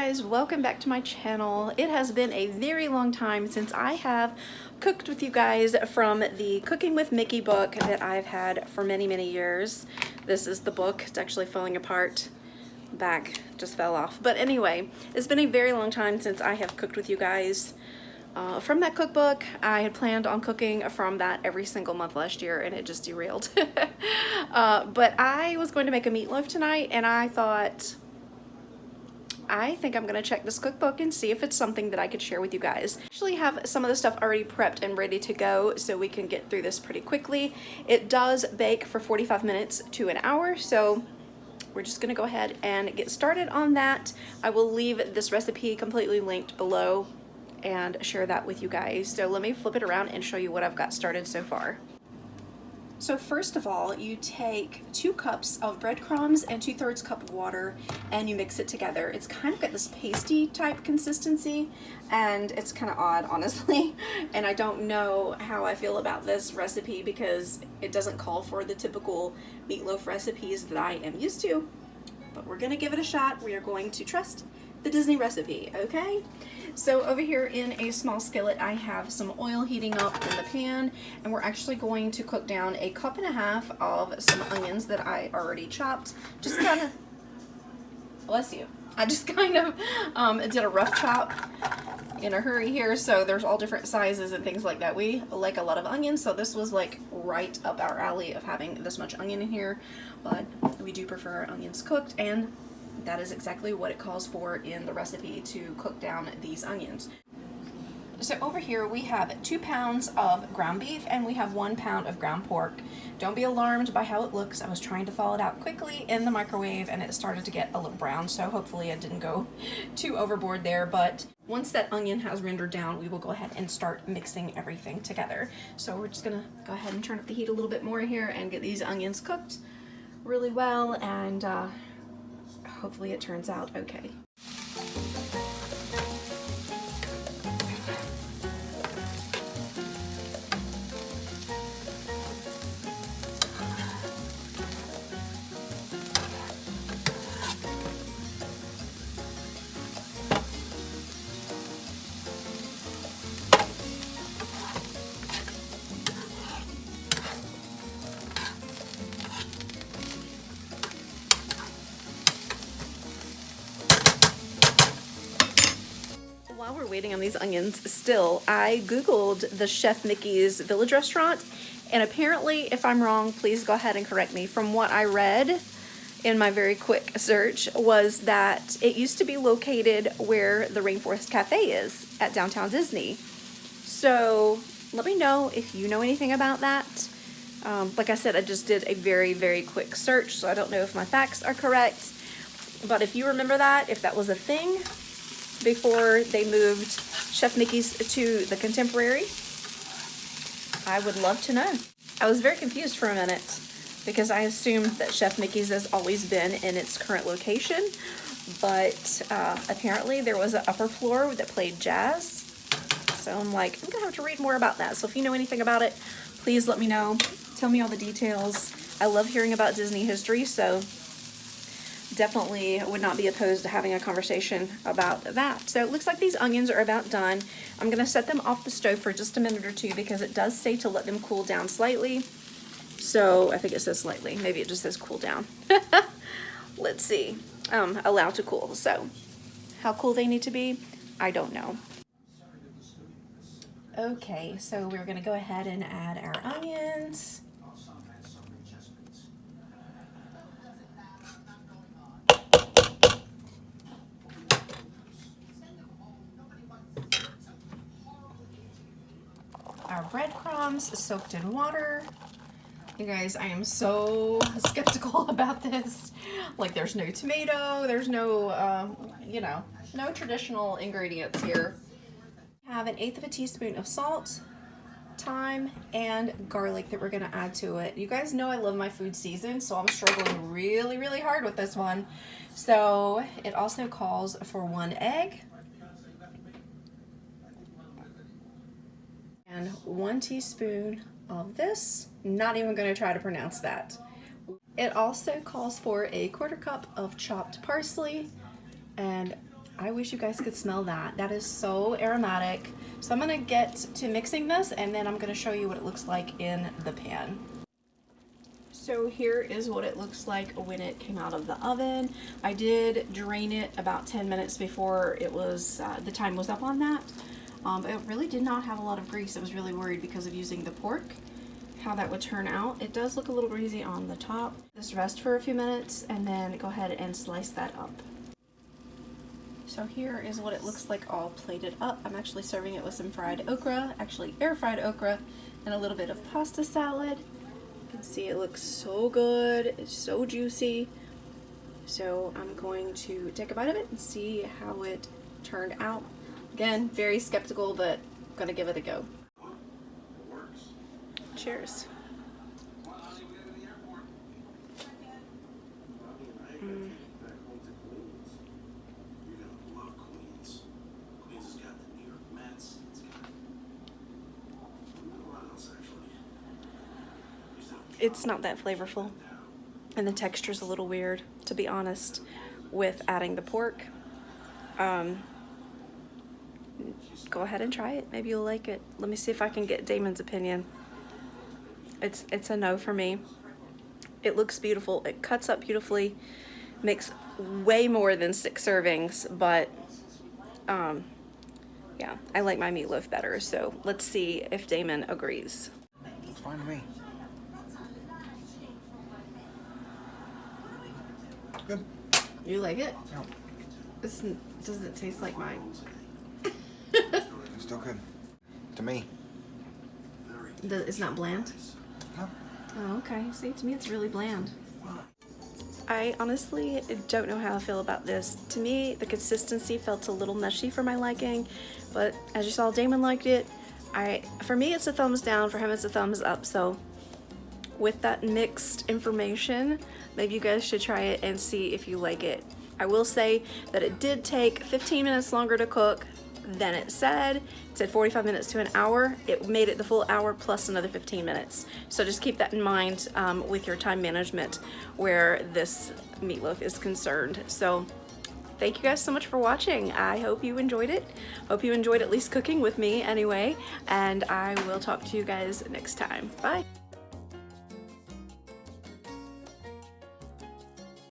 guys, welcome back to my channel. It has been a very long time since I have cooked with you guys from the Cooking with Mickey book that I've had for many years. This is the book. It's actually falling apart. Back just fell off. But anyway, it's been a very long time since I have cooked with you guys from that cookbook. I had planned on cooking from that every single month last year and it just derailed. But I was going to make a meatloaf tonight and I thought, I think I'm gonna check this cookbook and see if it's something that I could share with you guys. I actually have some of the stuff already prepped and ready to go so we can get through this pretty quickly. It does bake for 45 minutes to an hour, so we're just gonna go ahead and get started on that. I will leave this recipe completely linked below and share that with you guys. So let me flip it around and show you what I've got started so far. So first of all, you take 2 cups of breadcrumbs and 2/3 cup of water and you mix it together. It's kind of got this pasty type consistency and it's kind of odd, honestly. And I don't know how I feel about this recipe because it doesn't call for the typical meatloaf recipes that I am used to, but we're gonna give it a shot. We are going to trust the Disney recipe, okay? So over here in a small skillet, I have some oil heating up in the pan, and we're actually going to cook down 1.5 cups of some onions that I already chopped. Just kind of, bless you. I just kind of did a rough chop in a hurry here, so there's all different sizes and things like that. We like a lot of onions, so this was like right up our alley of having this much onion in here, but we do prefer onions cooked, and that is exactly what it calls for in the recipe, to cook down these onions. So over here we have 2 pounds of ground beef and we have 1 pound of ground pork. Don't be alarmed by how it looks. I was trying to thaw it out quickly in the microwave and it started to get a little brown, so hopefully I didn't go too overboard there. But once that onion has rendered down, we will go ahead and start mixing everything together. So we're just gonna go ahead and turn up the heat a little bit more here and get these onions cooked really well, and hopefully it turns out okay. While we're waiting on these onions still, I googled the Chef Mickey's Village restaurant, and apparently, if I'm wrong, please go ahead and correct me. From what I read in my very quick search was that it used to be located where the Rainforest Cafe is at downtown Disney. So let me know if you know anything about that. Like I said, I just did a very quick search, so I don't know if my facts are correct, but if you remember that, if that was a thing before they moved Chef Mickey's to the Contemporary, I would love to know. I was very confused for a minute because I assumed that Chef Mickey's has always been in its current location, but apparently there was an upper floor that played jazz. So I'm like, I'm gonna have to read more about that. So if you know anything about it, please let me know. Tell me all the details. I love hearing about Disney history, so definitely would not be opposed to having a conversation about that. So it looks like these onions are about done. I'm gonna set them off the stove for just a minute or two because it does say to let them cool down slightly. So I think it says slightly, maybe it just says cool down. Let's see, allow to cool. So how cool they need to be, I don't know. Okay, so we're gonna go ahead and add our onions. Our breadcrumbs soaked in water. You guys, I am so skeptical about this. Like, there's no tomato, there's no, you know, no traditional ingredients here. I have 1/8 teaspoon of salt, thyme, and garlic that we're gonna add to it. You guys know I love my food seasoned, so I'm struggling really hard with this one. So it also calls for 1 egg, and 1 teaspoon of this. Not even going to try to pronounce that. It also calls for a 1/4 cup of chopped parsley and I wish you guys could smell that. That is so aromatic. So I'm gonna get to mixing this and then I'm gonna show you what it looks like in the pan. So here is what it looks like when it came out of the oven. I did drain it about 10 minutes before it was, the time was up on that. It really did not have a lot of grease. I was really worried because of using the pork, how that would turn out. It does look a little greasy on the top. Just rest for a few minutes and then go ahead and slice that up. So here is what it looks like all plated up. I'm actually serving it with some fried okra, actually air fried okra, and a little bit of pasta salad. You can see it looks so good, it's so juicy. So I'm going to take a bite of it and see how it turned out. Again, very skeptical, but I'm gonna give it a go. Cheers. It's not that flavorful, and the texture's a little weird, to be honest, with adding the pork. Go ahead and try it. Maybe you'll like it. Let me see if I can get Damon's opinion. It's a no for me. It looks beautiful. It cuts up beautifully. Makes way more than 6 servings, but yeah, I like my meatloaf better. So let's see if Damon agrees. It's fine to me. Good. You like it? No. This doesn't taste like mine. It's still good. To me. It's not bland? No. Oh, okay. See, to me it's really bland. I honestly don't know how I feel about this. To me, the consistency felt a little mushy for my liking, but as you saw, Damon liked it. For me, it's a thumbs down. For him, it's a thumbs up. So with that mixed information, maybe you guys should try it and see if you like it. I will say that it did take 15 minutes longer to cook than it said. It said 45 minutes to an hour. It made it the full hour plus another 15 minutes. So just keep that in mind with your time management where this meatloaf is concerned. So thank you guys so much for watching. I hope you enjoyed it. Hope you enjoyed at least cooking with me anyway. And I will talk to you guys next time. Bye.